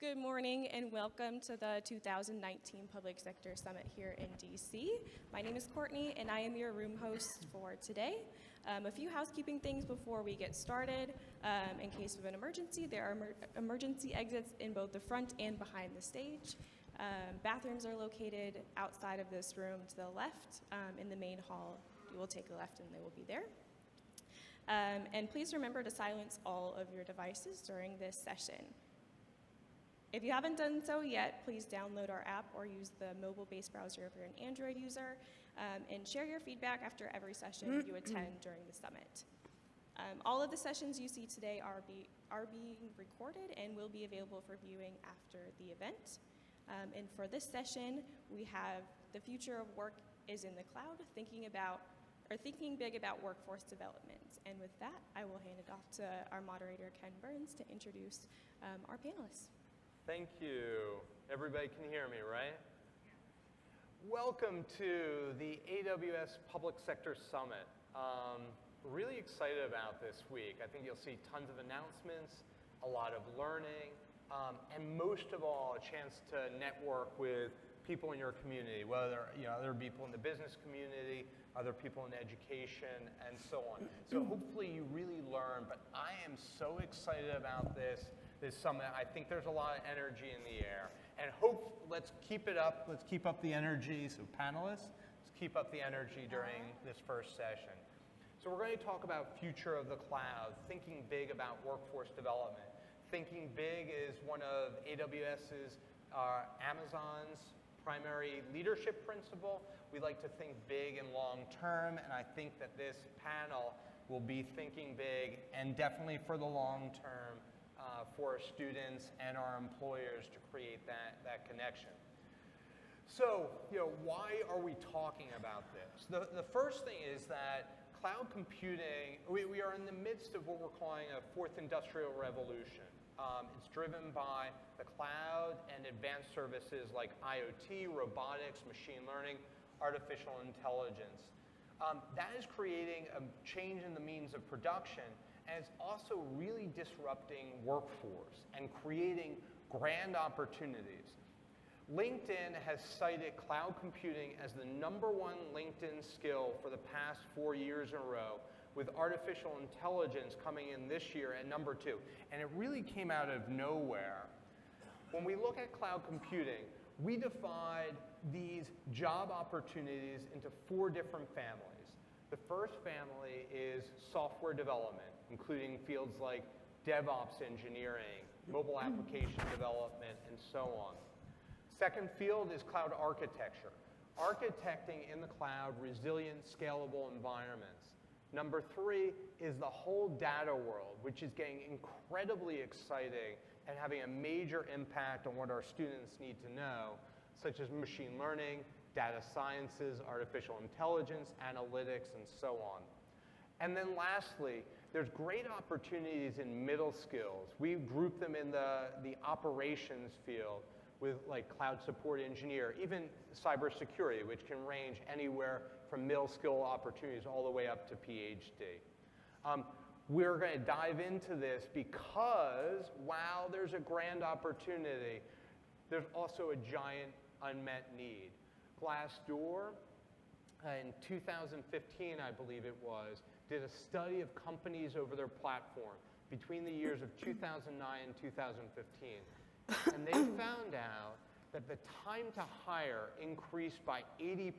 Good morning and welcome to the 2019 Public Sector Summit here in DC. My name is Courtney and I am your room host for today. A few housekeeping things before we get started. In case of an emergency, there are emergency exits in both the front and behind the stage. Bathrooms are located outside of this room to the left. In the main hall, you will take a left and they will be there. And please remember to silence all of your devices during this session. If you haven't done so yet, please download our app or use the mobile-based browser if you're an Android user, and share your feedback after every session you attend during the summit. All of the sessions you see today are being recorded and will be available for viewing after the event. And for this session, we have the future of work is in the cloud, thinking big about workforce development. And with that, I will hand it off to our moderator, Ken Burns, to introduce our panelists. Thank you. Everybody can hear me, right? Welcome to the AWS Public Sector Summit. Really excited about this week. I think you'll see tons of announcements, a lot of learning, and most of all, a chance to network with people in your community, whether other people in the business community, other people in education, and so on. So hopefully you really learn, but I am so excited about this summit. I think there's a lot of energy in the air, and let's keep it up. Let's keep up the energy. So panelists, let's keep up the energy during this first session. So we're going to talk about future of the cloud, thinking big about workforce development. Thinking big is one of AWS's, Amazon's primary leadership principle. We like to think big and long term, and I think that this panel will be thinking big and definitely for the long term for our students and our employers to create that connection. So, why are we talking about this? The first thing is that cloud computing, we are in the midst of what we're calling a fourth industrial revolution. It's driven by the cloud and advanced services like IoT, robotics, machine learning, artificial intelligence. That is creating a change in the means of production, and it's also really disrupting workforce and creating grand opportunities. LinkedIn has cited cloud computing as the #1 LinkedIn skill for the past 4 years in a row, with artificial intelligence coming in this year at #2. And it really came out of nowhere. When we look at cloud computing, we divide these job opportunities into 4 different families. The first family is software development, including fields like DevOps engineering, mobile application development, and so on. Second field is cloud architecture, architecting in the cloud resilient, scalable environments. Number 3 is the whole data world, which is getting incredibly exciting and having a major impact on what our students need to know, such as machine learning, data sciences, artificial intelligence, analytics, and so on. And then lastly, there's great opportunities in middle skills. We group them in the operations field with like cloud support engineer, even cybersecurity, which can range anywhere from middle skill opportunities all the way up to PhD. We're going to dive into this because while there's a grand opportunity, there's also a giant unmet need. Glassdoor, in 2015, I believe it was, did a study of companies over their platform between the years of 2009 and 2015. And they found out that the time to hire increased by 80%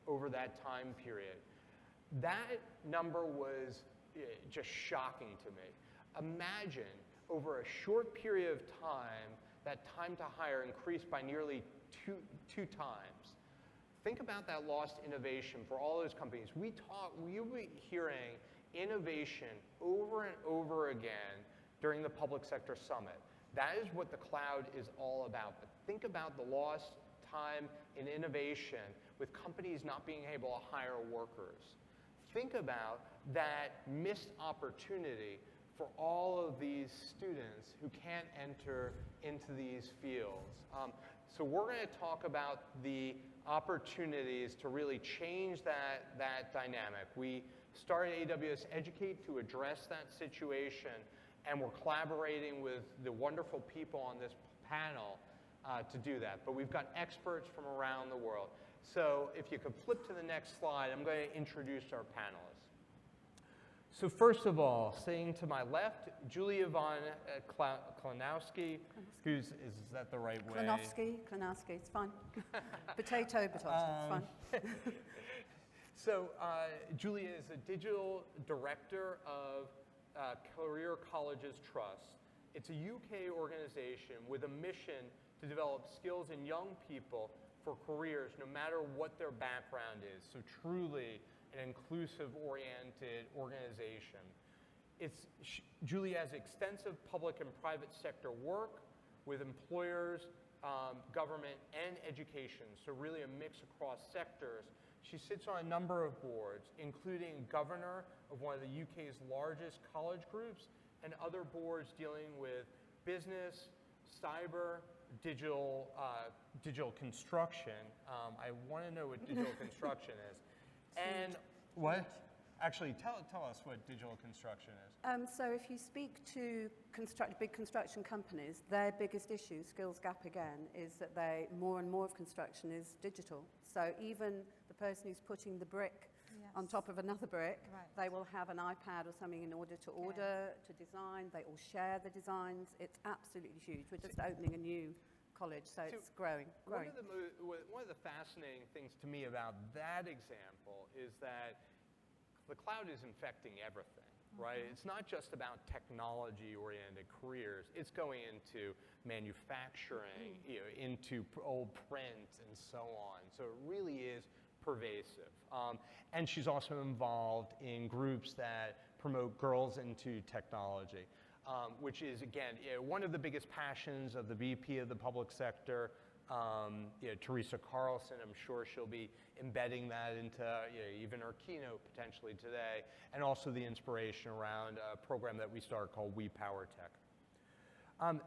over that time period. That number was just shocking to me. Imagine over a short period of time, that time to hire increased by nearly two times. Think about that lost innovation for all those companies. We'll be hearing innovation over and over again during the Public Sector Summit. That is what the cloud is all about. But think about the lost time in innovation with companies not being able to hire workers. Think about that missed opportunity for all of these students who can't enter into these fields. So we're going to talk about the opportunities to really change that dynamic. We started AWS Educate to address that situation, and we're collaborating with the wonderful people on this panel to do that. But we've got experts from around the world. So if you could flip to the next slide, I'm going to introduce our panelists. So first of all, sitting to my left, Julia von Klanowski, is that the right way? Klanowski, it's fine. Potato, it's fine. So Julia is a digital director of Career Colleges Trust. It's a UK organization with a mission to develop skills in young people for careers, no matter what their background is. So truly an inclusive-oriented organization. Julia has extensive public and private sector work with employers, government, and education, so really a mix across sectors. She sits on a number of boards, including governor of one of the UK's largest college groups, and other boards dealing with business, cyber, digital construction. I want to know what digital construction is. And what? Actually, tell us what digital construction is. So if you speak to big construction companies, their biggest issue, skills gap again, is that more and more of construction is digital. So even the person who's putting the brick on top of another brick, they will have an iPad or something in order to order, to design. They all share the designs. It's absolutely huge. We're just opening a new college, so it's growing. One of the fascinating things to me about that example is that the cloud is infecting everything, right? It's not just about technology-oriented careers. It's going into manufacturing, into old print and so on. So it really is pervasive. And she's also involved in groups that promote girls into technology, which is, again, one of the biggest passions of the VP of the public sector, Teresa Carlson. I'm sure she'll be embedding that into even her keynote potentially today, and also the inspiration around a program that we started called We Power Tech.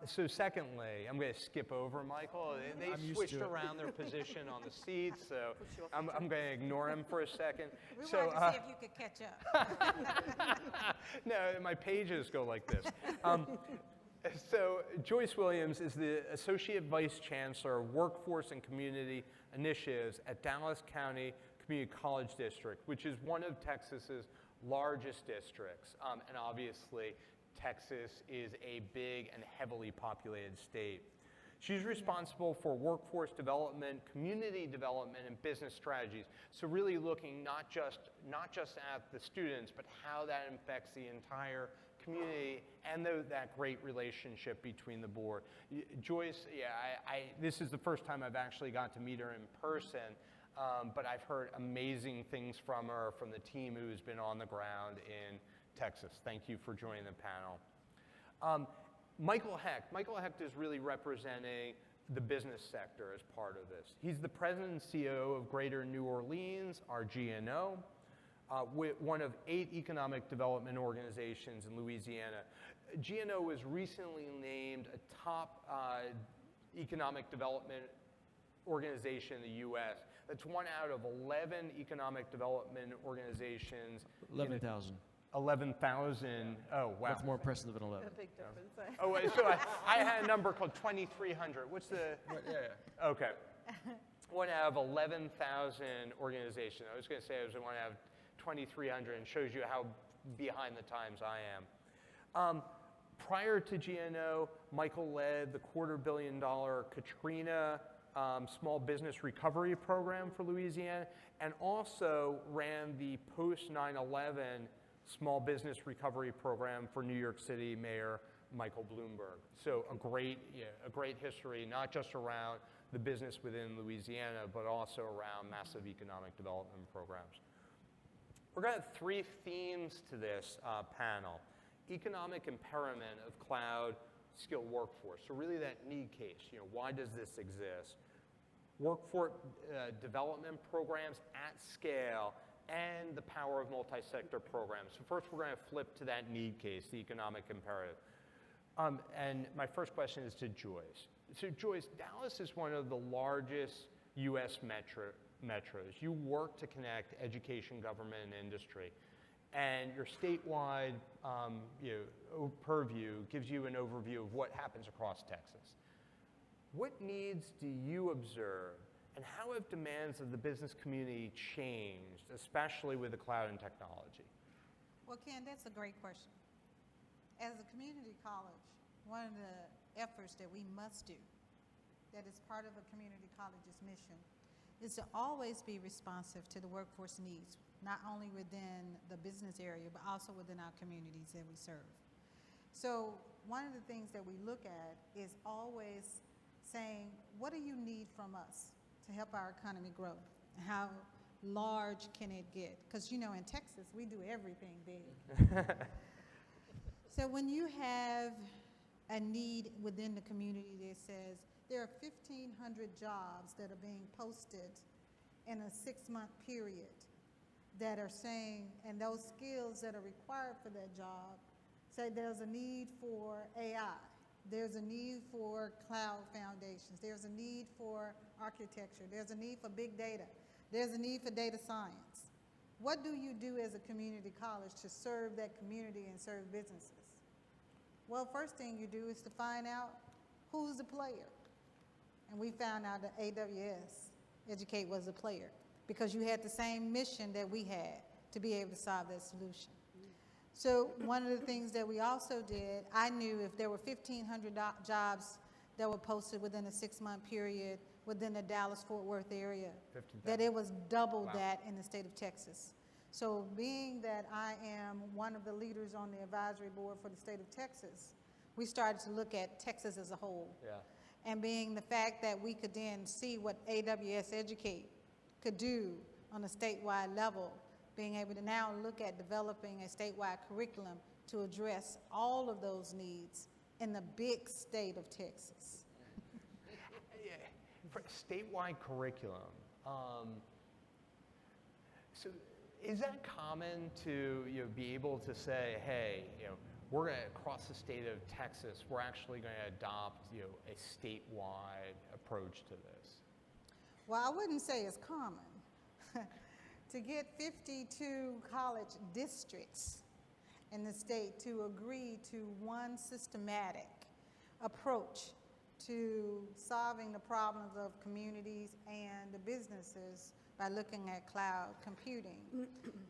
So secondly, I'm going to skip over Michael. They switched around their position on the seats, so I'm going to ignore him for a second. We wanted to see if you could catch up. No, my pages go like this. So Joyce Williams is the Associate Vice Chancellor of Workforce and Community Initiatives at Dallas County Community College District, which is one of Texas's largest districts. And obviously, Texas is a big and heavily populated state. She's responsible for workforce development, community development, and business strategies. So really looking not just at the students, but how that affects the entire community and that great relationship between the board. Joyce, this is the first time I've actually got to meet her in person, but I've heard amazing things from her, from the team who's been on the ground in Texas. Thank you for joining the panel. Michael Hecht is really representing the business sector as part of this. He's the president and CEO of Greater New Orleans, our GNO, one of 8 economic development organizations in Louisiana. GNO was recently named a top economic development organization in the U.S. That's one out of 11 economic development organizations. 11,000. 11,000. Oh, wow. Much more impressive than 11. A big difference. Oh, so I had a number called 2,300. What's the? Yeah. Okay. One out of 11,000 organizations. I was going to say I was one out of 2,300, and shows you how behind the times I am. Prior to GNO, Michael led the $250 million Katrina small business recovery program for Louisiana, and also ran the post 9/11 small business recovery program for New York City Mayor Michael Bloomberg. So a great history, not just around the business within Louisiana, but also around massive economic development programs. We're going to have 3 themes to this panel. Economic empowerment of cloud skilled workforce. So really that need case, why does this exist? Workforce development programs at scale, and the power of multi-sector programs. So first, we're going to flip to that need case, the economic imperative. And my first question is to Joyce. So Joyce, Dallas is one of the largest U.S. metros. You work to connect education, government, and industry. and your statewide purview gives you an overview of what happens across Texas. What needs do you observe, and how have demands of the business community changed, especially with the cloud and technology? Well, Ken, that's a great question. As a community college, one of the efforts that we must do, that is part of a community college's mission, is to always be responsive to the workforce needs, not only within the business area, but also within our communities that we serve. So one of the things that we look at is always saying, what do you need from us to help our economy grow? How large can it get? Because, in Texas, we do everything big. So when you have a need within the community that says there are 1,500 jobs that are being posted in a 6-month period that are saying, and those skills that are required for that job, say there's a need for AI, there's a need for cloud foundations, there's a need for architecture, there's a need for big data, there's a need for data science. What do you do as a community college to serve that community and serve businesses? Well, first thing you do is to find out who's the player. And we found out that AWS Educate was a player because you had the same mission that we had to be able to solve that solution. So one of the things that we also did, I knew if there were 1,500 jobs that were posted within a 6-month period within the Dallas-Fort Worth area, that it was double that in the state of Texas. So being that I am one of the leaders on the advisory board for the state of Texas, we started to look at Texas as a whole. Yeah. And being the fact that we could then see what AWS Educate could do on a statewide level, being able to now look at developing a statewide curriculum to address all of those needs in the big state of Texas. Yeah, for statewide curriculum, so is that common to be able to say, hey, we're going to, across the state of Texas, we're actually going to adopt a statewide approach to this? Well, I wouldn't say it's common. To get 52 college districts in the state to agree to one systematic approach to solving the problems of communities and the businesses by looking at cloud computing.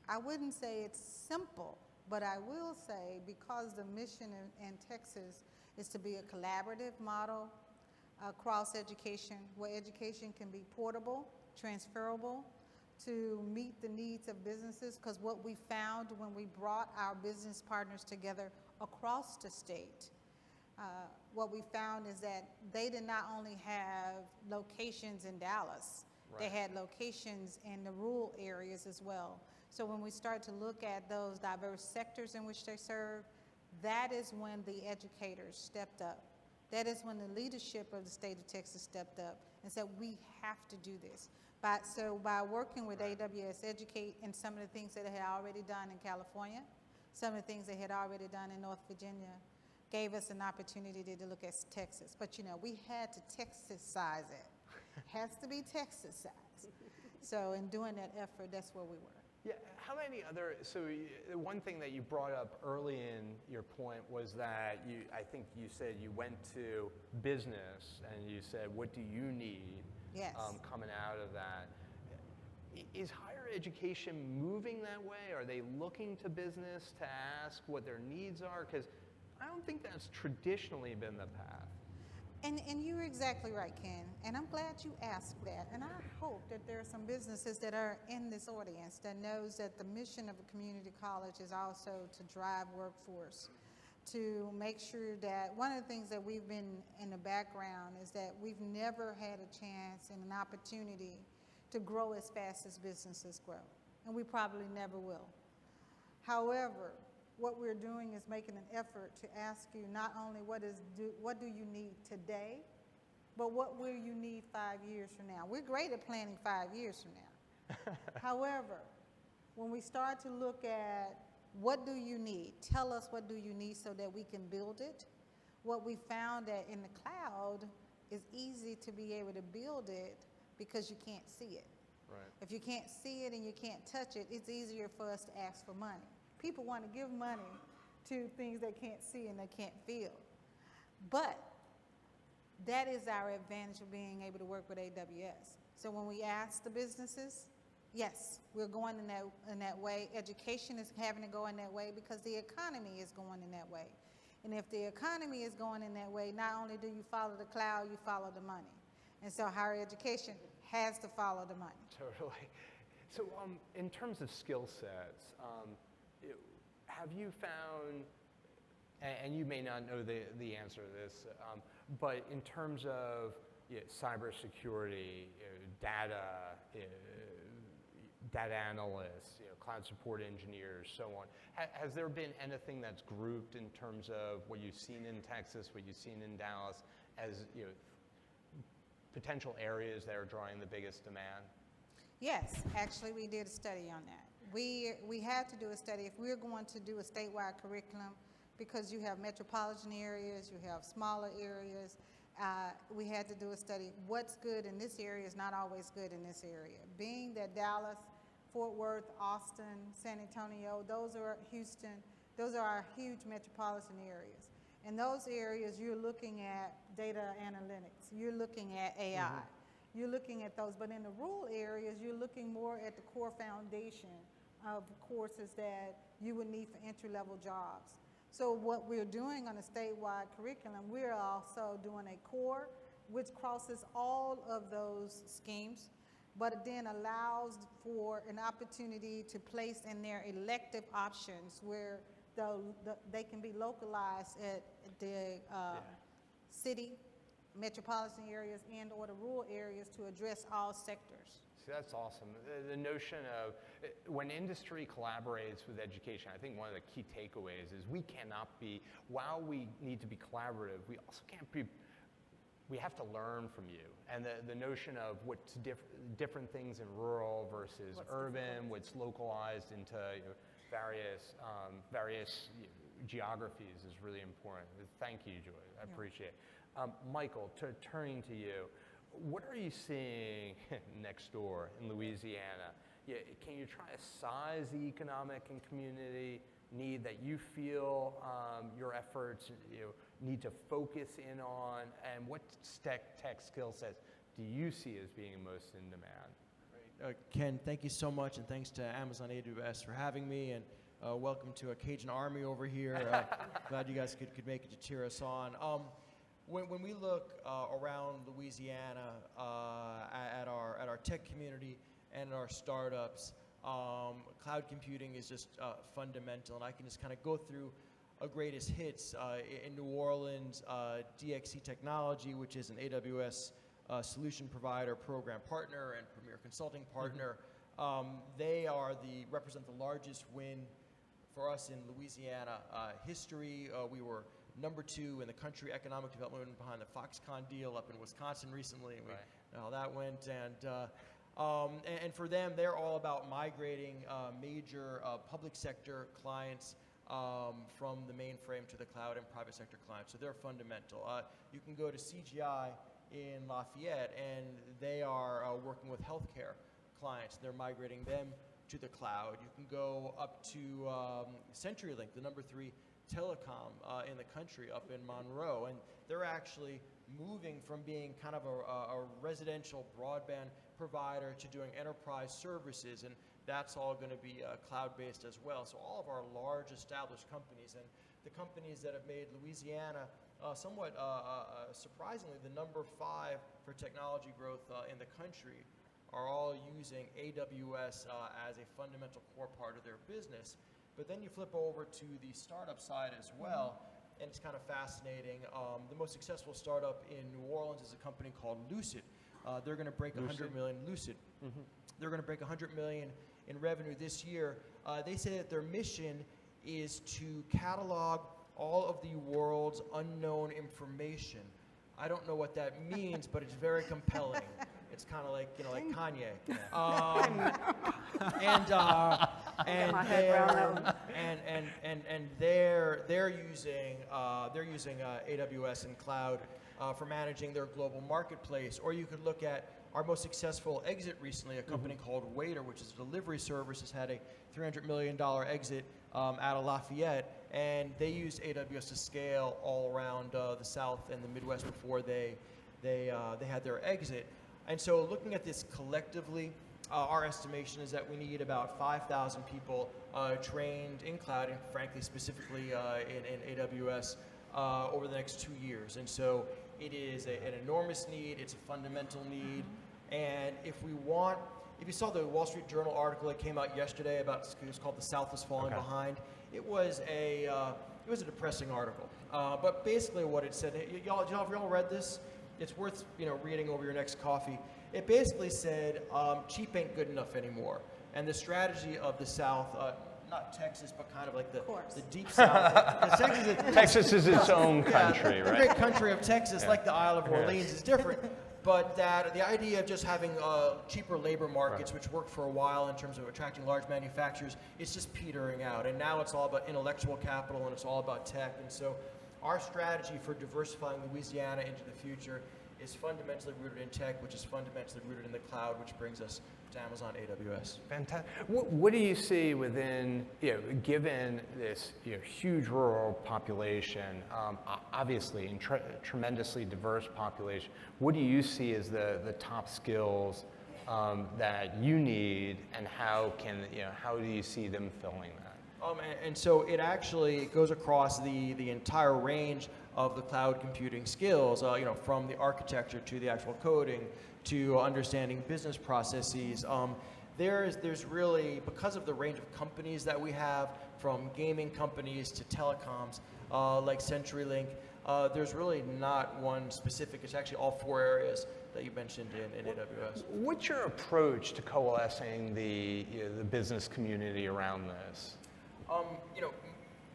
I wouldn't say it's simple, but I will say because the mission in Texas is to be a collaborative model across education, where education can be portable, transferable, to meet the needs of businesses, because what we found when we brought our business partners together across the state, what we found is that they did not only have locations in Dallas, right. They had locations in the rural areas as well. So when we start to look at those diverse sectors in which they serve, that is when the educators stepped up. That is when the leadership of the state of Texas stepped up and said, we have to do this. So by working with AWS Educate and some of the things that they had already done in California, some of the things they had already done in North Virginia, gave us an opportunity to look at Texas. But we had to Texas-size it. It has to be Texas-sized. So in doing that effort, that's where we were. Yeah, how many other, so one thing that you brought up early in your point was that I think you said you went to business and you said, what do you need? Yes. Coming out of that. Is higher education moving that way? Are they looking to business to ask what their needs are? Because I don't think that's traditionally been the path. And you're exactly right, Ken. And I'm glad you asked that. And I hope that there are some businesses that are in this audience that knows that the mission of a community college is also to drive workforce, to make sure that one of the things that we've been in the background is that we've never had a chance and an opportunity to grow as fast as businesses grow. And we probably never will. However, what we're doing is making an effort to ask you not only what do you need today, but what will you need 5 years from now. We're great at planning 5 years from now. However, when we start to look at what do you need, tell us what do you need so that we can build it. What we found that in the cloud is easy to be able to build it because you can't see it. Right. If you can't see it and you can't touch it, it's easier for us to ask for money. People want to give money to things they can't see and they can't feel. But that is our advantage of being able to work with AWS. So when we ask the businesses, yes, we're going in that way. Education is having to go in that way because the economy is going in that way. And if the economy is going in that way, not only do you follow the cloud, you follow the money. And so higher education has to follow the money. Totally. So in terms of skill sets, have you found, and you may not know the answer to this, but in terms of cybersecurity, data, data analysts, cloud support engineers, so on, has there been anything that's grouped in terms of what you've seen in Texas, what you've seen in Dallas, as potential areas that are drawing the biggest demand? Yes, actually we did a study on that. We had to do a study if we're going to do a statewide curriculum, because you have metropolitan areas, you have smaller areas. We had to do a study. What's good in this area is not always good in this area. Being that Dallas, Fort Worth, Austin, San Antonio, those are Houston, those are our huge metropolitan areas. In those areas, you're looking at data analytics, you're looking at AI, you're looking at those. But in the rural areas, you're looking more at the core foundation of courses that you would need for entry-level jobs. So what we're doing on a statewide curriculum, we're also doing a core, which crosses all of those schemes, but then allows for an opportunity to place in their elective options where they can be localized at the city, metropolitan areas, and or the rural areas to address all sectors. See, that's awesome. The notion of when industry collaborates with education, I think one of the key takeaways is we cannot be, while we need to be collaborative, we also can't be, we have to learn from you. And the notion of what's different things in rural versus urban, what's localized into various geographies is really important. Thank you, Joy. I appreciate it. Michael, turning to you, what are you seeing next door in Louisiana? Can you try to size the economic and community need that you feel your efforts need to focus in on, and what tech skill sets do you see as being most in demand? Ken, thank you so much, and thanks to Amazon AWS for having me, and welcome to a Cajun Army over here. Glad you guys could make it to cheer us on. When we look around Louisiana at our tech community and our startups, cloud computing is just fundamental, and I can just kind of go through a greatest hits. In New Orleans, DXC Technology, which is an AWS solution provider, program partner, and premier consulting partner, they represent the largest win for us in Louisiana history. We were number 2 in the country economic development behind the Foxconn deal up in Wisconsin recently, and we know how that went. And for them, they're all about migrating major public sector clients from the mainframe to the cloud and private sector clients. So they're fundamental. You can go to CGI in Lafayette, and they are working with healthcare clients. They're migrating them to the cloud. You can go up to CenturyLink, the number 3 telecom in the country up in Monroe, and they're actually moving from being kind of a residential broadband provider to doing enterprise services, and that's all going to be cloud-based as well. So all of our large established companies, and the companies that have made Louisiana somewhat surprisingly the number 5 for technology growth in the country, are all using AWS as a fundamental core part of their business. But then you flip over to the startup side as well, and it's kind of fascinating. The most successful startup in New Orleans is a company called Lucid. They're going to break 100 million. Lucid. They're going to break 100 million in revenue this year. They say that their mission is to catalog all of the world's unknown information. I don't know what that means, but it's very compelling. It's kind of like, like Kanye. They're using AWS and cloud for managing their global marketplace. Or you could look at our most successful exit recently, a company called Waiter, which is a delivery service, has had a $300 million exit out of Lafayette, and they used AWS to scale all around the South and the Midwest before they had their exit. And so looking at this collectively, our estimation is that we need about 5,000 people trained in cloud, and frankly, specifically in AWS, over the next 2 years. And so it is an enormous need, it's a fundamental need, and if you saw the Wall Street Journal article that came out yesterday about, it was called "The South is Falling Behind," it was a depressing article. But basically what it said, y'all read this? It's worth reading over your next coffee. It basically said cheap ain't good enough anymore, and the strategy of the South, not Texas, but kind of like the deep South. Texas is its own country, the right? great country of Texas, like the Isle of Orleans, is different. But that the idea of just having cheaper labor markets, which worked for a while in terms of attracting large manufacturers, it's just petering out. And now it's all about intellectual capital, and it's all about tech. And so our strategy for diversifying Louisiana into the future is fundamentally rooted in tech, which is fundamentally rooted in the cloud, which brings us to Amazon AWS. Fantastic. What do you see within, given this huge rural population, obviously, and tremendously diverse population, what do you see as the top skills that you need, and how do you see them filling that? And so it actually goes across the entire range of the cloud computing skills, from the architecture to the actual coding to understanding business processes. There's really, because of the range of companies that we have, from gaming companies to telecoms, like CenturyLink, there's really not one specific. It's actually all 4 areas that you mentioned in AWS. What's your approach to coalescing the business community around this?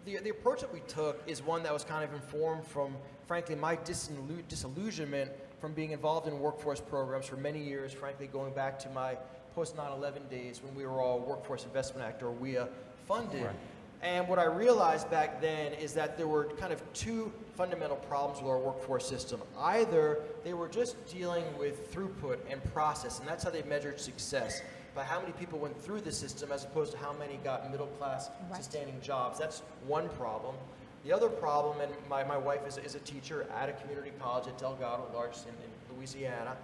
The approach that we took is one that was kind of informed from, frankly, my disillusionment from being involved in workforce programs for many years, frankly, going back to my post 9/11 days when we were all Workforce Investment Act, or WIA, funded. Right. And what I realized back then is that there were kind of 2 fundamental problems with our workforce system. Either they were just dealing with throughput and process, and that's how they measured success, by how many people went through the system as opposed to how many got middle-class sustaining jobs. That's one problem. The other problem, and my wife is a teacher at a community college at Delgado, largest in Louisiana,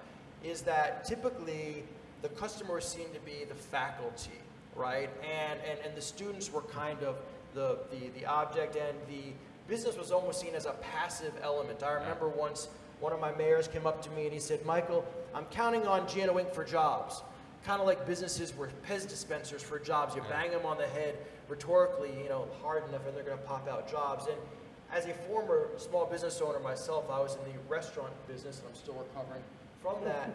is that typically the customers seem to be the faculty, right? And the students were kind of the object, and the business was almost seen as a passive element. I remember once one of my mayors came up to me and he said, "Michael, I'm counting on Gianna Wink for jobs." Kind of like businesses were Pez dispensers for jobs. You bang them on the head rhetorically, hard enough, and they're going to pop out jobs. And as a former small business owner myself, I was in the restaurant business, and I'm still recovering from that.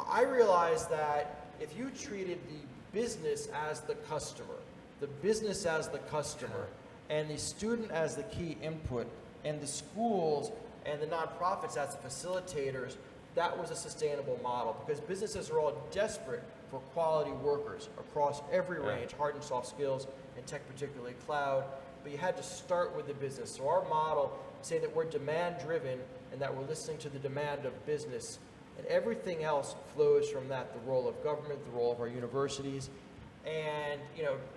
I realized that if you treated the business as the customer, and the student as the key input, and the schools and the nonprofits as the facilitators, that was a sustainable model, because businesses are all desperate for quality workers across every range, hard and soft skills, and tech, particularly cloud. But you had to start with the business. So our model say that we're demand driven and that we're listening to the demand of business, and everything else flows from that: the role of government, the role of our universities. And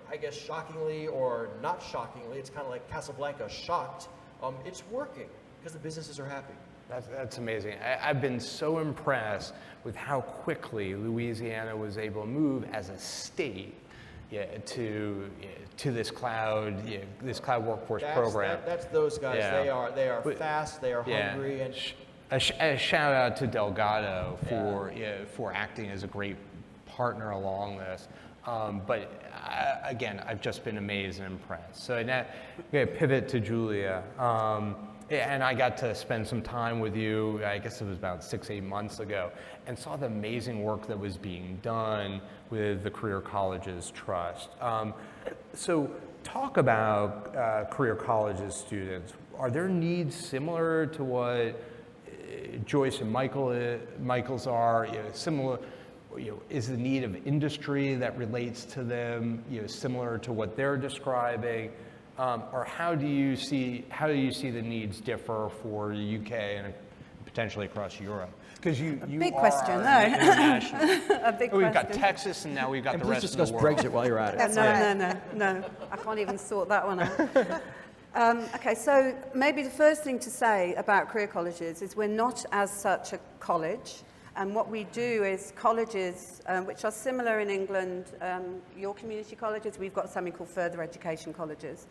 I guess shockingly or not shockingly, it's kind of like Casablanca, shocked. It's working because the businesses are happy. That's amazing. I've been so impressed with how quickly Louisiana was able to move as a state to this cloud workforce program. That's those guys. Yeah. They are fast. They are hungry. And a shout out to Delgado for acting as a great partner along this. But again, I've just been amazed and impressed. So now we're going to pivot to Julia. And I got to spend some time with you, I guess it was about 6-8 months ago, and saw the amazing work that was being done with the Career Colleges Trust. So talk about Career Colleges students. Are their needs similar to what Joyce and Michael's are? Similar? Is the need of industry that relates to them similar to what they're describing? Or how do you see the needs differ for the UK and potentially across Europe? Because you big are question, an no. international. A big We've question. got Texas, and now we've got And the please rest discuss of the world. Brexit while you're at it. That's No, right. no. I can't even sort that one out. Okay, so maybe the first thing to say about career colleges is we're not as such a college. And what we do is colleges, which are similar in England, your community colleges, we've got something called further education colleges.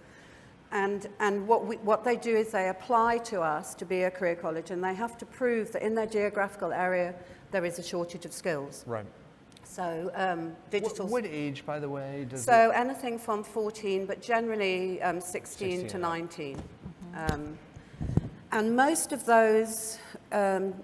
And what they do is they apply to us to be a career college, and they have to prove that in their geographical area there is a shortage of skills. Right. So digital. What age, by the way, does So anything from 14, but generally 16 16 to and up. 19. And most of those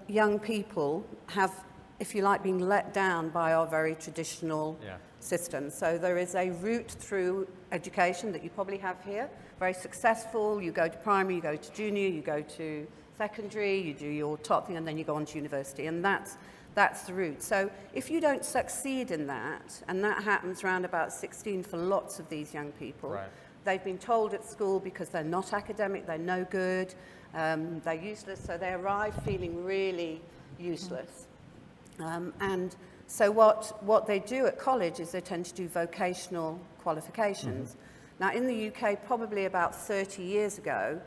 young people have, if you like, been let down by our very traditional Yeah. system. So there is a route through education that you probably have here, very successful. You go to primary, you go to junior, you go to secondary, you do your top thing, and then you go on to university. And that's the route. So if you don't succeed in that, and that happens around about 16 for lots of these young people, Right. they've been told at school because they're not academic, they're no good, they're useless, so they arrive feeling really useless. And so what they do at college is they tend to do vocational qualifications. Now in the UK, probably about 30 years ago,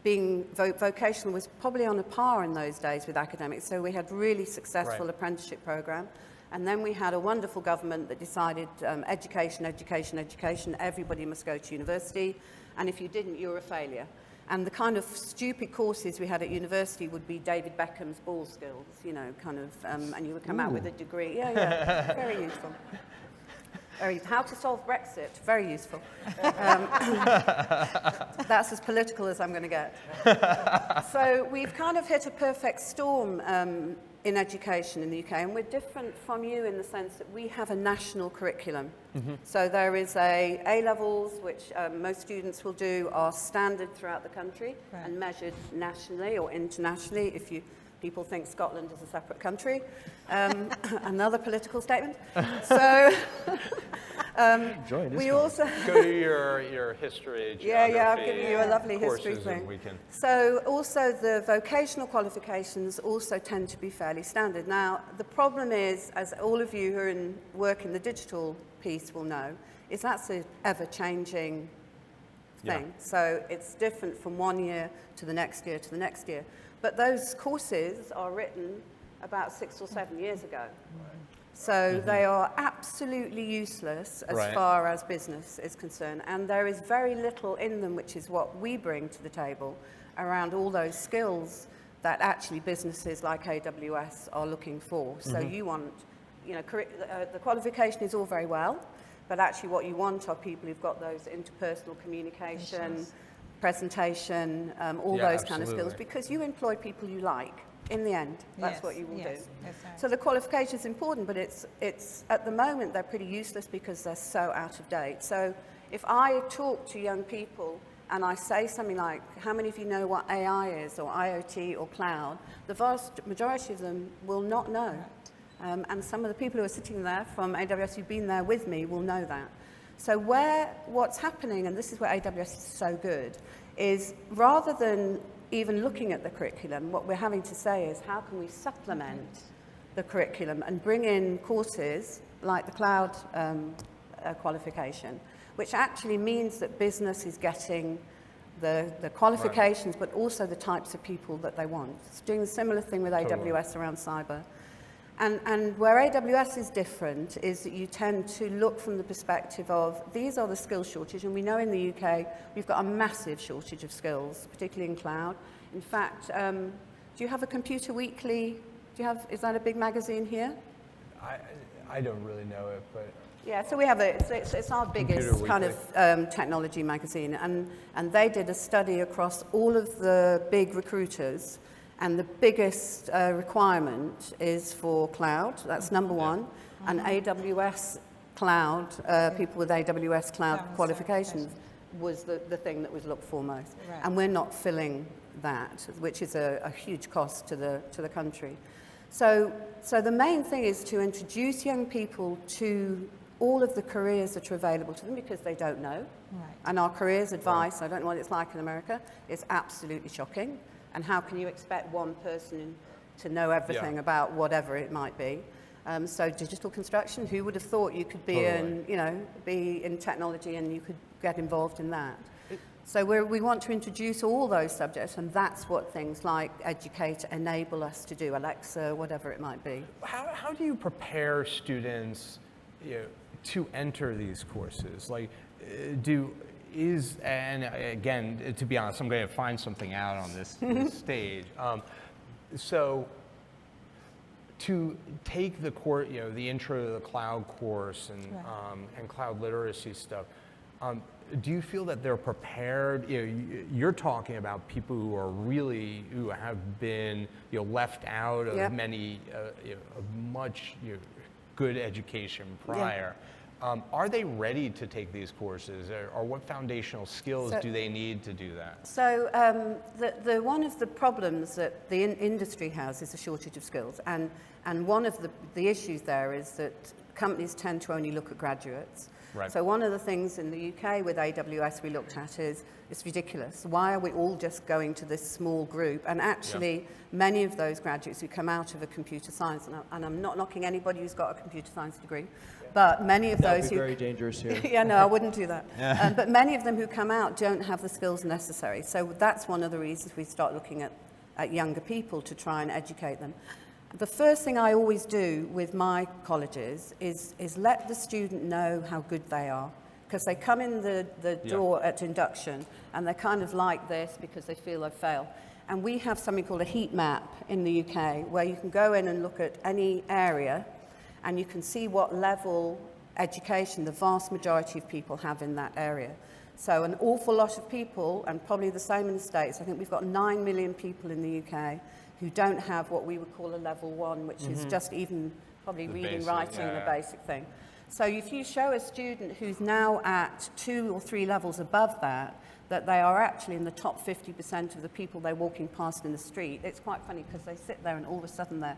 being vocational was probably on a par in those days with academics. So we had really successful Right. apprenticeship program. And then we had a wonderful government that decided education, education, education. Everybody must go to university. And if you didn't, you were a failure. And the kind of stupid courses we had at university would be David Beckham's ball skills, you know, kind of, and you would come out with a degree. Yeah, very useful. How to solve Brexit, very useful. That's as political as I'm going to get. So we've kind of hit a perfect storm in education in the UK, and we're different from you in the sense that we have a national curriculum. So there is A-levels, which most students will do, are standard throughout the country Right. and measured nationally or internationally if people think Scotland is a separate country. Another political statement. So we also... Go to your history, geography. Yeah, I've given you a lovely history courses, thing. and we can. So also the vocational qualifications also tend to be fairly standard. Now, the problem is, as all of you who work in the digital piece will know, is that's an ever-changing Yeah. thing. So it's different from one year to the next year to the next year. But those courses are written about 6 or 7 years ago. So they are absolutely useless as Right. far as business is concerned. And there is very little in them, which is what we bring to the table, around all those skills that actually businesses like AWS are looking for. So you want, you know, the qualification is all very well, but actually what you want are people who've got those interpersonal communication, presentation, all Yeah, those kind of skills, absolutely. because you employ people you like. In the end, that's what you will do. That's right. So the qualification is important, but it's at the moment they're pretty useless because they're so out of date. So if I talk to young people and I say something like, how many of you know what AI is, or IoT, or cloud, the vast majority of them will not know. And some of the people who are sitting there from AWS who've been there with me will know that. So what's happening, and this is where AWS is so good, is rather than even looking at the curriculum, what we're having to say is how can we supplement the curriculum and bring in courses like the cloud qualification, which actually means that business is getting the qualifications, but also the types of people that they want. It's doing a similar thing with AWS around cyber. And where AWS is different is that you tend to look from the perspective of these are the skill shortage, and we know in the UK we've got a massive shortage of skills, particularly in cloud. In fact, do you have a Computer Weekly? Is that a big magazine here? I don't really know it, but Yeah, so we have it's our biggest Computer kind of technology magazine, and they did a study across all of the big recruiters, and the biggest requirement is for cloud. That's number one, and AWS cloud, people with AWS cloud qualifications was the thing that was looked for most. Right. And we're not filling that, which is a huge cost to the country. So the main thing is to introduce young people to all of the careers that are available to them, because they don't know. Right. And our careers advice, I don't know what it's like in America, is absolutely shocking. And how can you expect one person to know everything about whatever it might be? So digital construction, who would have thought you could be be in technology and you could get involved in that? So we want to introduce all those subjects, and that's what things like Educate enable us to do, Alexa, whatever it might be. How do you prepare students to enter these courses? Like, and again, to be honest, I'm going to find something out on this stage. So to take the course, the intro to the cloud course and cloud literacy stuff, do you feel that they're prepared? You're talking about people who have been left out of many of much good education prior. Are they ready to take these courses, or what foundational skills do they need to do that? So one of the problems that the industry has is a shortage of skills, and one of the issues there is that companies tend to only look at graduates. Right. So one of the things in the UK with AWS we looked at is, it's ridiculous. Why are we all just going to this small group? And actually, many of those graduates who come out of a computer science, and I'm not knocking anybody who's got a computer science degree, but many of those who... That would be very dangerous here. Yeah, no, I wouldn't do that. But many of them who come out don't have the skills necessary. So that's one of the reasons we start looking at younger people to try and educate them. The first thing I always do with my colleges is let the student know how good they are. Because they come in the door at induction and they're kind of like this because they feel they've failed. And we have something called a heat map in the UK where you can go in and look at any area and you can see what level education the vast majority of people have in that area. So an awful lot of people, and probably the same in the States, I think we've got 9 million people in the UK who don't have what we would call a level 1, which is just even probably The reading, basic, writing, the basic thing. So if you show a student who's now at 2 or 3 levels above that they are actually in the top 50% of the people they're walking past in the street, it's quite funny because they sit there and all of a sudden their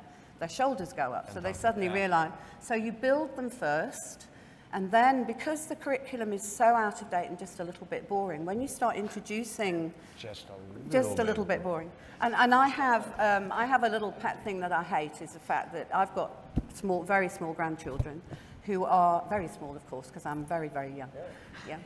shoulders go up. So they suddenly realize. So you build them first, and then because the curriculum is so out of date and just a little bit boring, when you start introducing just a little bit boring. And I have a little pet thing that I hate is the fact that I've got very small grandchildren who are very small, of course, because I'm very, very young. Yeah.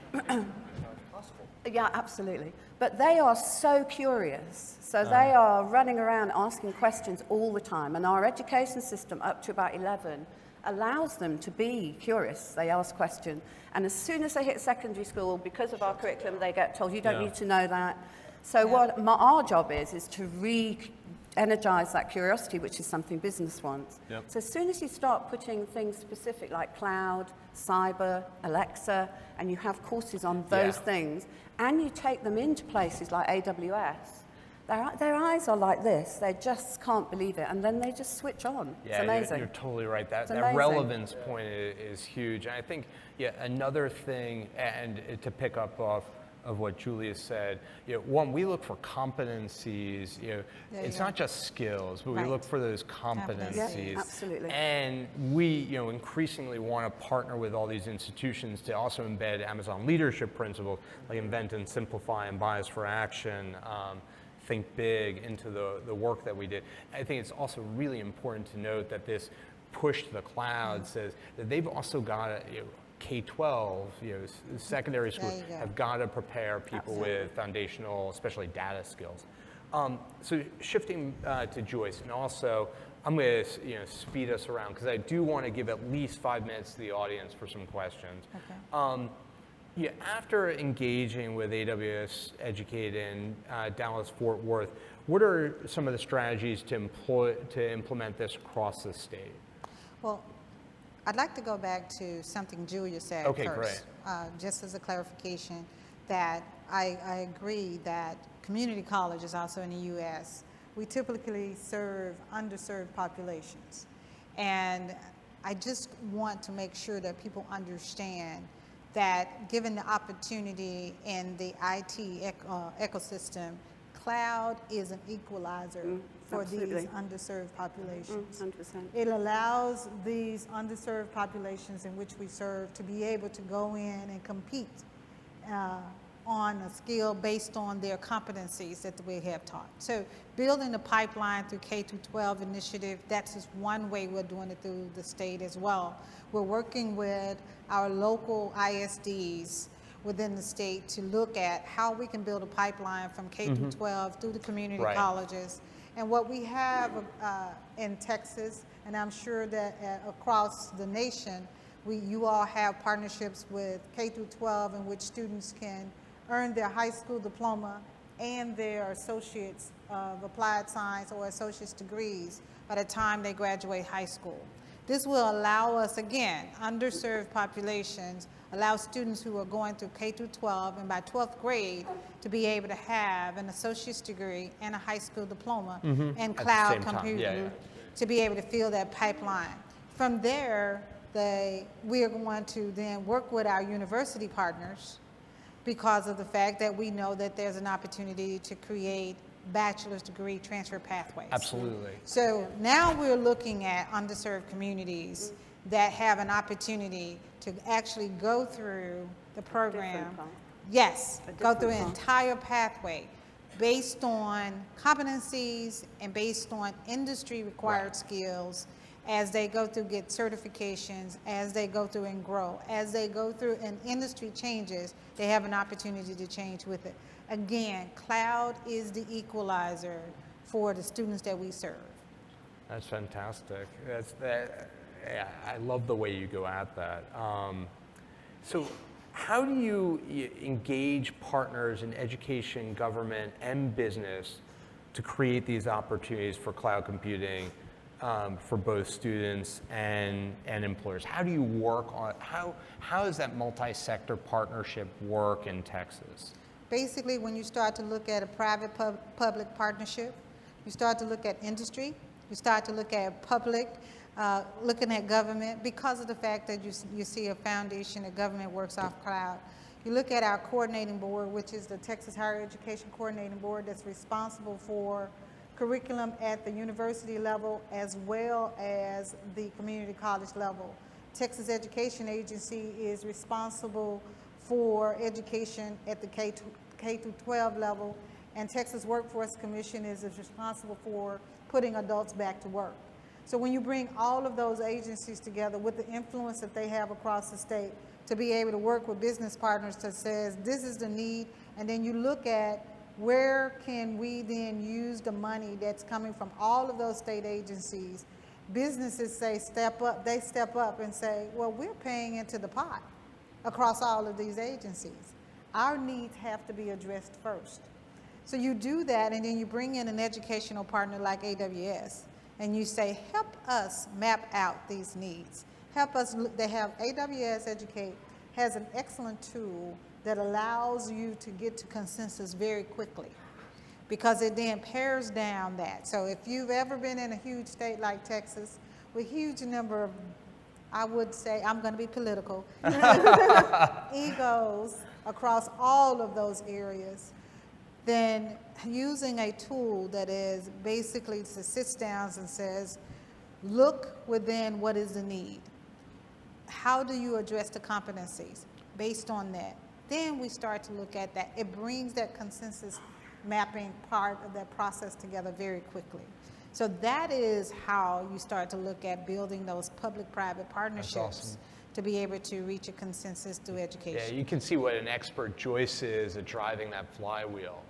Yeah, absolutely. But they are so curious. So they are running around asking questions all the time. And our education system up to about 11 allows them to be curious. They ask questions. And as soon as they hit secondary school, because of our curriculum, they get told, you don't need to know that. So what our job is to re-energize that curiosity, which is something business wants. Yep. So as soon as you start putting things specific like cloud, cyber, Alexa, and you have courses on those things, and you take them into places like AWS, their eyes are like this. They just can't believe it. And then they just switch on. Yeah, it's amazing. You're totally right. That amazing. relevance point is huge. And I think, another thing, and to pick up off of what Julia said, one, we look for competencies. It's not just skills, but we look for those competencies. Yeah, absolutely. And we, increasingly want to partner with all these institutions to also embed Amazon leadership principles, like invent and simplify and bias for action. Think big into the work that we did. I think it's also really important to note that this push to the cloud says that they've also got to, K-12, secondary schools have got to prepare people with foundational, especially data skills. So shifting to Joyce, and also I'm going to speed us around because I do want to give at least 5 minutes to the audience for some questions. Okay. After engaging with AWS Educate in Dallas-Fort Worth, what are some of the strategies to implement this across the state? Well, I'd like to go back to something Julia said Okay, first. great. Just as a clarification, that I agree that community colleges also in the U.S., we typically serve underserved populations. And I just want to make sure that people understand that given the opportunity in the IT ecosystem, cloud is an equalizer for these underserved populations. 100%. It allows these underserved populations in which we serve to be able to go in and compete on a skill based on their competencies that we have taught. So building the pipeline through K through 12 initiative, that's just one way we're doing it through the state as well. We're working with our local ISDs within the state to look at how we can build a pipeline from K through 12 through the community Right. colleges. And what we have in Texas, and I'm sure that across the nation, you all have partnerships with K through 12 in which students can earn their high school diploma and their associates of applied science or associate's degrees by the time they graduate high school. This will allow us, again, underserved populations, allow students who are going through K through 12 and by 12th grade to be able to have an associate's degree and a high school diploma and At the cloud same time. computing Yeah, yeah. to be able to fill that pipeline. From there, we are going to then work with our university partners because of the fact that we know that there's an opportunity to create bachelor's degree transfer pathways. Absolutely. So now we're looking at underserved communities that have an opportunity to actually go through the program. Different path. Yes, A go through an different path. entire pathway based on competencies and based on industry required skills as they go through, get certifications, as they go through and grow, as they go through and industry changes, they have an opportunity to change with it. Again, cloud is the equalizer for the students that we serve. That's fantastic. Yeah, I love the way you go at that. So how do you engage partners in education, government, and business to create these opportunities for cloud computing for both students and employers? How do you work on, how does that multi-sector partnership work in Texas? Basically, when you start to look at a private-public partnership, you start to look at industry, you start to look at public, looking at government, because of the fact that you see a foundation that government works off cloud. You look at our coordinating board, which is the Texas Higher Education Coordinating Board that's responsible for curriculum at the university level as well as the community college level. Texas Education Agency is responsible for education at the K through 12 level, and Texas Workforce Commission is responsible for putting adults back to work. So when you bring all of those agencies together with the influence that they have across the state to be able to work with business partners that says this is the need, and then you look at where can we then use the money that's coming from all of those state agencies. Businesses say step up, they step up and say, well, we're paying into the pot across all of these agencies. Our needs have to be addressed first. So you do that, and then you bring in an educational partner like AWS, and you say, help us map out these needs. Help us, they have AWS Educate has an excellent tool that allows you to get to consensus very quickly because it then pares down that. So if you've ever been in a huge state like Texas with huge number of, I would say, I'm going to be political, egos across all of those areas, then using a tool that is basically sits down and says, look within what is the need. How do you address the competencies? Based on that, then we start to look at that. It brings that consensus mapping part of that process together very quickly. So that is how you start to look at building those public-private partnerships awesome. to be able to reach a consensus through education. Yeah, you can see what an expert Joyce is at driving that flywheel.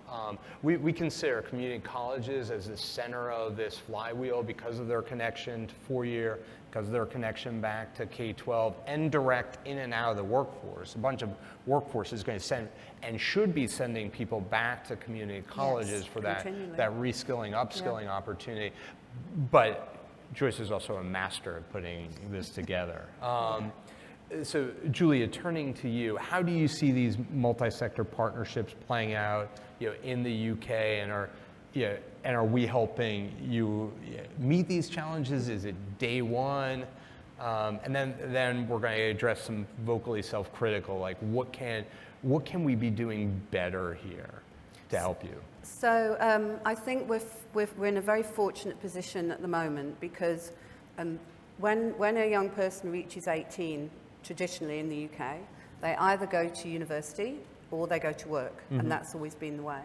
We consider community colleges as the center of this flywheel because of their connection to four-year, because of their connection back to K-12 and direct in and out of the workforce. A bunch of workforce is going to send and should be sending people back to community colleges for that reskilling, upskilling opportunity. But Joyce is also a master at putting this together. So Julia, turning to you, how do you see these multi-sector partnerships playing out, in the UK, and are we helping you meet these challenges? Is it day one? And then we're going to address some vocally self-critical, like what can we be doing better here to help you? So I think we're in a very fortunate position at the moment because when a young person reaches 18, traditionally in the UK, they either go to university or they go to work, and that's always been the way.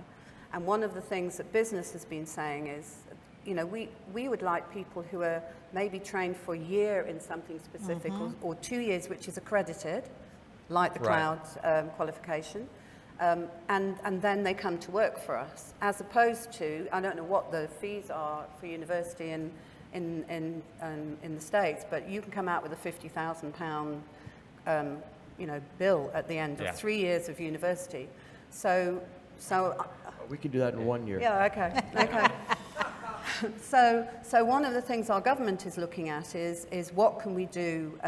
And one of the things that business has been saying is, you know, we would like people who are maybe trained for a year in something specific or 2 years, which is accredited, like the cloud qualification, and then they come to work for us, as opposed to, I don't know what the fees are for university in the States, but you can come out with a £50,000 you know, bill at the end of 3 years of university. So We can do that in 1 year. yeah, okay. So one of the things our government is looking at is what can we do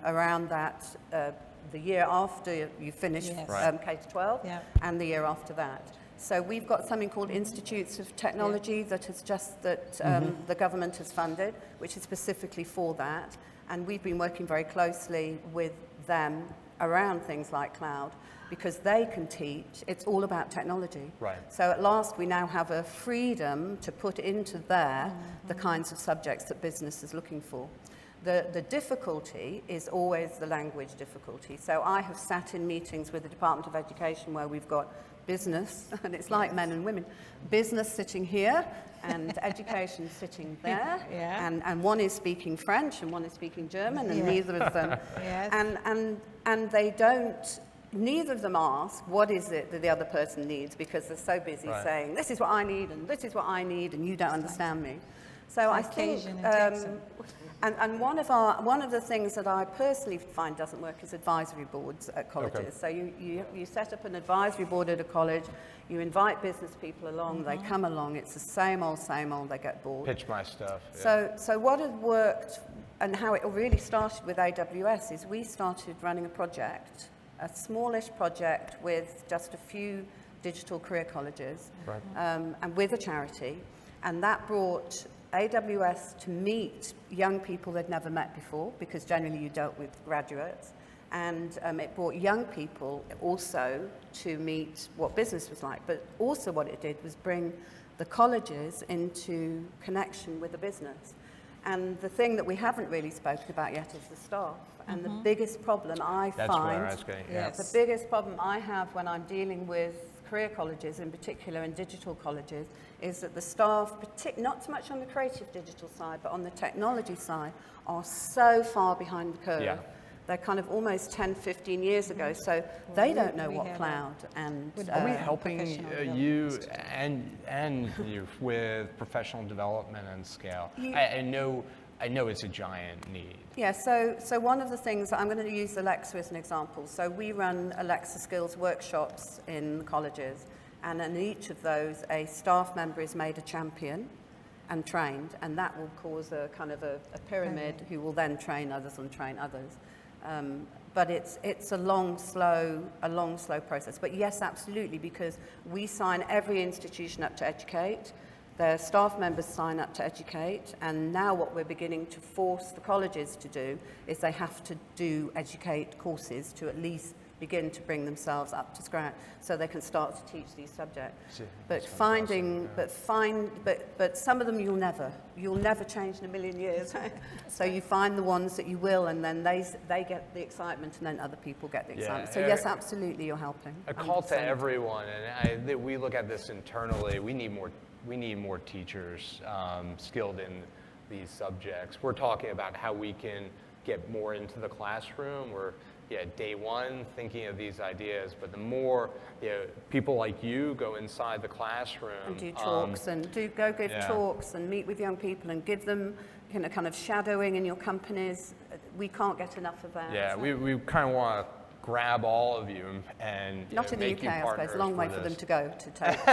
around that, the year after you finish K-12 and the year after that. So we've got something called Institutes of Technology that the government has funded, which is specifically for that. And we've been working very closely with them around things like cloud, because they can teach. It's all about technology. Right. So at last we now have a freedom to put into there the kinds of subjects that business is looking for. The difficulty is always the language difficulty. So I have sat in meetings with the Department of Education where we've got business, and it's like men and women, business sitting here and education sitting there, and one is speaking French and one is speaking German, and neither of them, and they don't, neither of them ask what is it that the other person needs, because they're so busy saying, this is what I need, and this is what I need, and you don't understand me. So I think, and one of the things that I personally find doesn't work is advisory boards at colleges. So you set up an advisory board at a college, you invite business people along, they come along, it's the same old, they get bored. Pitch my stuff. So what had worked, and how it really started with AWS, is we started running a project, a smallish project with just a few digital career colleges, and with a charity, and that brought AWS to meet young people they'd never met before, because generally you dealt with graduates, and it brought young people also to meet what business was like, but also what it did was bring the colleges into connection with the business. And the thing that we haven't really spoken about yet is the staff. And the biggest problem I find, the biggest problem I have when I'm dealing with career colleges in particular and digital colleges, is that the staff, not so much on the creative digital side, but on the technology side, are so far behind the curve. They're kind of almost 10, 15 years ago, so they don't know what cloud and Are we helping you and you with professional development and scale? I know it's a giant need. Yeah, so one of the things, I'm going to use Alexa as an example. So we run Alexa skills workshops in colleges, and in each of those, a staff member is made a champion and trained, and that will cause a kind of a pyramid who will then train others and train others. But it's a long, slow process. But yes, absolutely, because we sign every institution up to educate. Their staff members sign up to educate, and now what we're beginning to force the colleges to do is they have to do educate courses to at least begin to bring themselves up to scratch, so they can start to teach these subjects. But but some of them you'll never change in a million years. So you find the ones that you will, and then they get the excitement, and then other people get the excitement. So yes, absolutely, you're helping. A call to everyone, and we look at this internally. We need more teachers skilled in these subjects. We're talking about how we can get more into the classroom. We're day one thinking of these ideas, but the more people like you go inside the classroom and do talks and give talks and meet with young people and give them kind of shadowing in your companies, we can't get enough of that. Yeah, we kind of want to grab all of you and not in the UK, I suppose. A long way for them to go to take.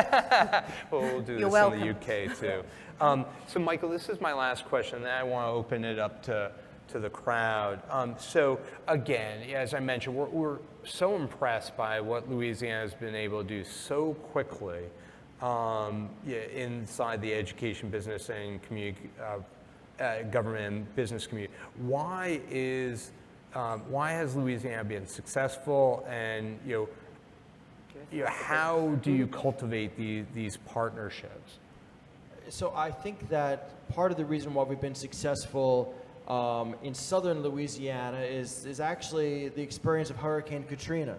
Well, we'll do You're this welcome. in the UK too. So Michael, this is my last question, and then I want to open it up to the crowd. So again, as I mentioned, we're so impressed by what Louisiana has been able to do so quickly inside the education, business, and community, government and business community. Why has Louisiana been successful, and how do you cultivate these partnerships? So I think that part of the reason why we've been successful in southern Louisiana is actually the experience of Hurricane Katrina.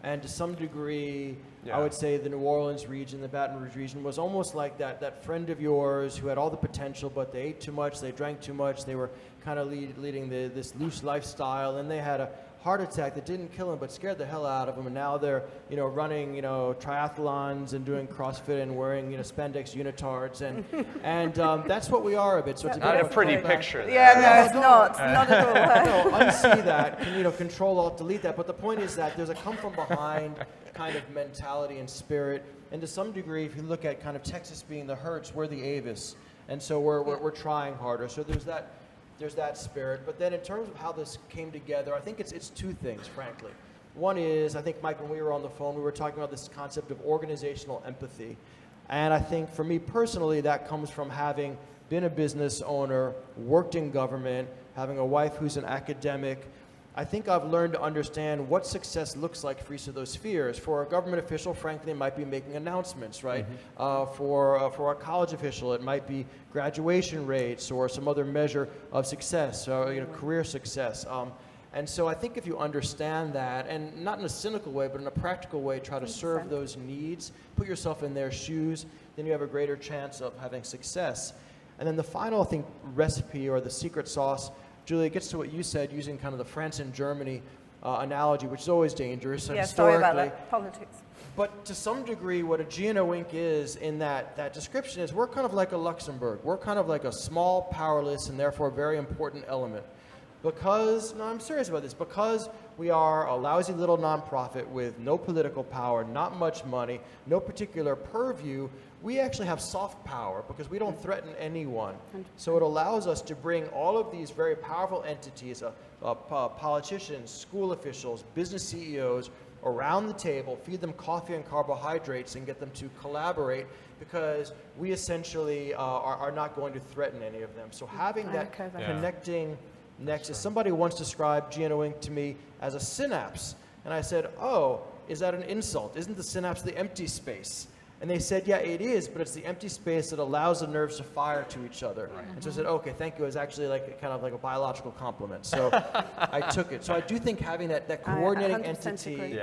And to some degree, Yeah. I would say the New Orleans region, the Baton Rouge region, was almost like that friend of yours who had all the potential, but they ate too much, they drank too much, they were kind of leading this loose lifestyle, and they had a heart attack that didn't kill them but scared the hell out of them, and now they're running triathlons and doing CrossFit and wearing spandex unitards, and that's what we are a bit. So it's Not a bit pretty of picture there. Yeah, no, it's not at all. no, unsee that, Control Alt Delete that. But the point is that there's a come from behind kind of mentality and spirit, and to some degree, if you look at kind of Texas being the Hertz, we're the Avis, and so we're trying harder. So there's that spirit. But then in terms of how this came together, I think it's two things, frankly. One is, I think, Mike, when we were on the phone, we were talking about this concept of organizational empathy. And I think for me personally, that comes from having been a business owner, worked in government, having a wife who's an academic. I think I've learned to understand what success looks like for each of those spheres. For a government official, frankly, it might be making announcements, right? For a college official, it might be graduation rates or some other measure of success, or career success. And so I think if you understand that, and not in a cynical way, but in a practical way, try to serve those needs, put yourself in their shoes, then you have a greater chance of having success. And then the final, I think, recipe or the secret sauce, Julie, it gets to what you said, using kind of the France and Germany analogy, which is always dangerous Yeah, historically. sorry about that. Politics. But to some degree, what a G and a wink is in that description is we're kind of like a Luxembourg. We're kind of like a small, powerless, and therefore very important element. Because, no, I'm serious about this, because we are a lousy little nonprofit with no political power, not much money, no particular purview, we actually have soft power because we don't threaten anyone. So it allows us to bring all of these very powerful entities, politicians, school officials, business CEOs, around the table, feed them coffee and carbohydrates, and get them to collaborate, because we essentially are not going to threaten any of them. So having that connecting nexus. Somebody once described GNOing to me as a synapse, and I said, oh, is that an insult? Isn't the synapse the empty space? And they said, yeah, it is, but it's the empty space that allows the nerves to fire to each other. Right. And so I said, okay, thank you. It was actually kind of like a biological compliment. So I took it. So I do think having that coordinating entity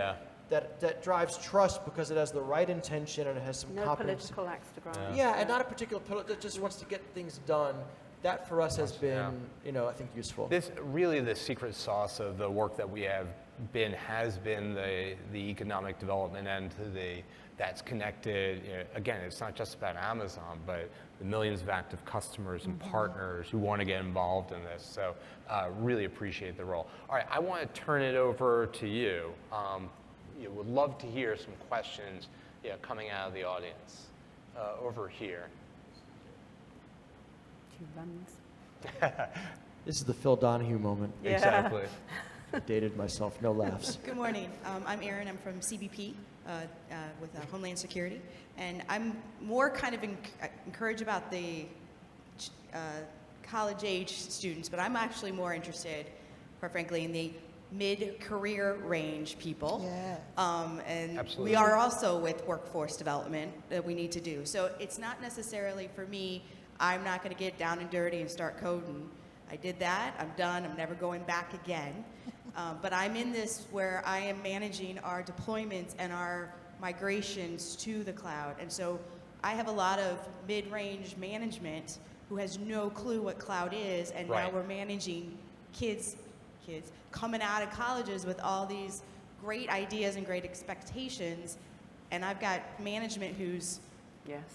that drives trust, because it has the right intention and it has some competence. No political axe to grind. Yeah, and not a particular that just wants to get things done. That for us has been, I think, useful. This really the secret sauce of the work that we has been the economic development end to that's connected. Again, it's not just about Amazon, but the millions of active customers and partners who want to get involved in this. So really appreciate the role. All right, I want to turn it over to you. Would love to hear some questions coming out of the audience over here. This is the Phil Donahue moment. Yeah. Exactly. I dated myself, no laughs. Good morning. I'm Erin. I'm from CBP with Homeland Security. And I'm more kind of encouraged about the college-age students, but I'm actually more interested, quite frankly, in the mid-career range people. Yes. And Absolutely. we are also with workforce development that we need to do. So it's not necessarily for me, I'm not going to get down and dirty and start coding. I did that. I'm done. I'm never going back again. But I'm in this where I am managing our deployments and our migrations to the cloud. And so I have a lot of mid-range management who has no clue what cloud is, and now we're managing kids coming out of colleges with all these great ideas and great expectations, and I've got management who's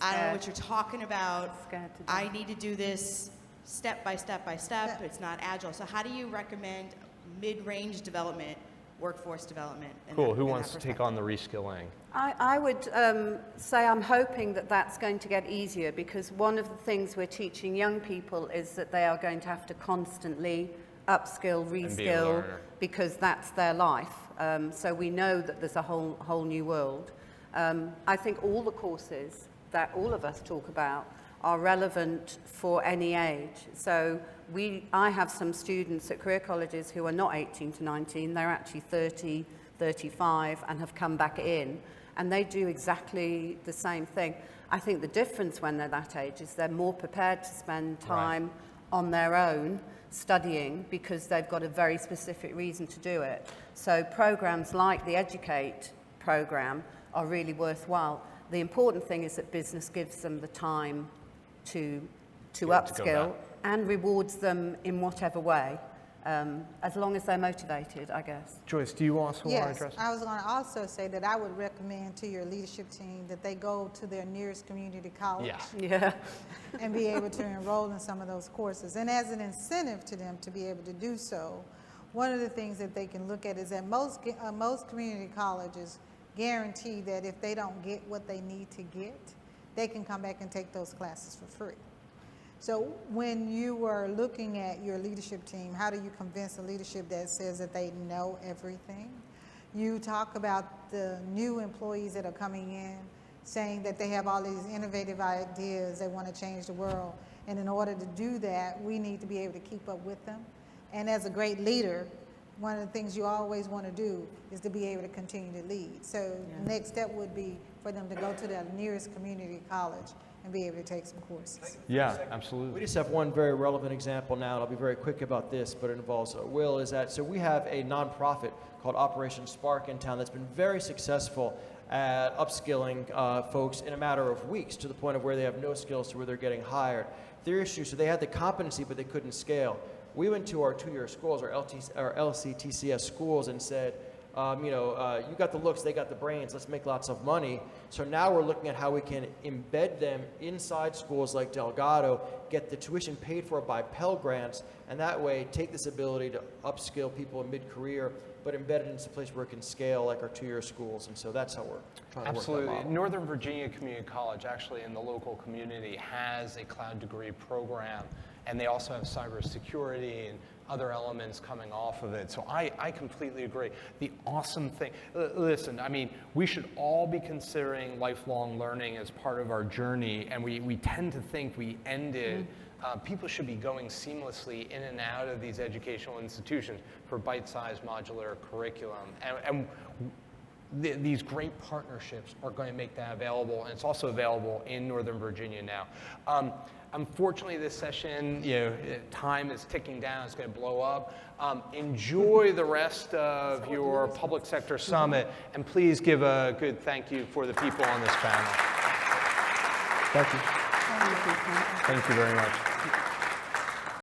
I don't know what you're talking about. I need to do this step by step by step. It's not agile. So how do you recommend mid-range development, workforce development? Cool. Who wants to take on the reskilling? I would say I'm hoping that that's going to get easier, because one of the things we're teaching young people is that they are going to have to constantly upskill, reskill, because that's their life. So we know that there's a whole new world. I think all the courses that all of us talk about are relevant for any age. So I have some students at career colleges who are not 18 to 19, they're actually 30, 35 and have come back in, and they do exactly the same thing. I think the difference when they're that age is they're more prepared to spend time on their own studying, because they've got a very specific reason to do it. So programs like the Educate program are really worthwhile. The important thing is that business gives them the time to Good to go upskill back. and rewards them in whatever way, as long as they're motivated, I guess. Joyce, do you also want to Yes, address? I was going to also say that I would recommend to your leadership team that they go to their nearest community college Yeah. Yeah. and be able to enroll in some of those courses. And as an incentive to them to be able to do so, one of the things that they can look at is that most community colleges guarantee that if they don't get what they need to get, they can come back and take those classes for free. So when you are looking at your leadership team, how do you convince a leadership that says that they know everything? You talk about the new employees that are coming in, saying that they have all these innovative ideas, they want to change the world. And in order to do that, we need to be able to keep up with them. And as a great leader, one of the things you always want to do is to be able to continue to lead. So the next step would be for them to go to their nearest community college and be able to take some courses. Yeah, We absolutely. just have one very relevant example now, and I'll be very quick about this, but it involves Will, is that, so we have a nonprofit called Operation Spark in town that's been very successful at upskilling folks in a matter of weeks, to the point of where they have no skills to where they're getting hired. Their issue, so they had the competency, but they couldn't scale. We went to our two-year schools, our LCTCS schools, and said, you got the looks, they got the brains, let's make lots of money. So now we're looking at how we can embed them inside schools like Delgado, get the tuition paid for by Pell Grants, and that way take this ability to upskill people in mid-career, but embed it into a place where it can scale like our two-year schools. And so that's how we're trying to work Absolutely. that model. Northern Virginia Community College, actually in the local community, has a cloud degree program, and they also have cybersecurity and other elements coming off of it. So I completely agree. The awesome thing, listen, I mean, we should all be considering lifelong learning as part of our journey, and we tend to think we ended. People should be going seamlessly in and out of these educational institutions for bite-sized modular curriculum. And these great partnerships are going to make that available, and it's also available in Northern Virginia now. Unfortunately, this session, time is ticking down. It's going to blow up. Enjoy the rest of your public sector summit, and please give a good thank you for the people on this panel. Thank you. Thank you very much.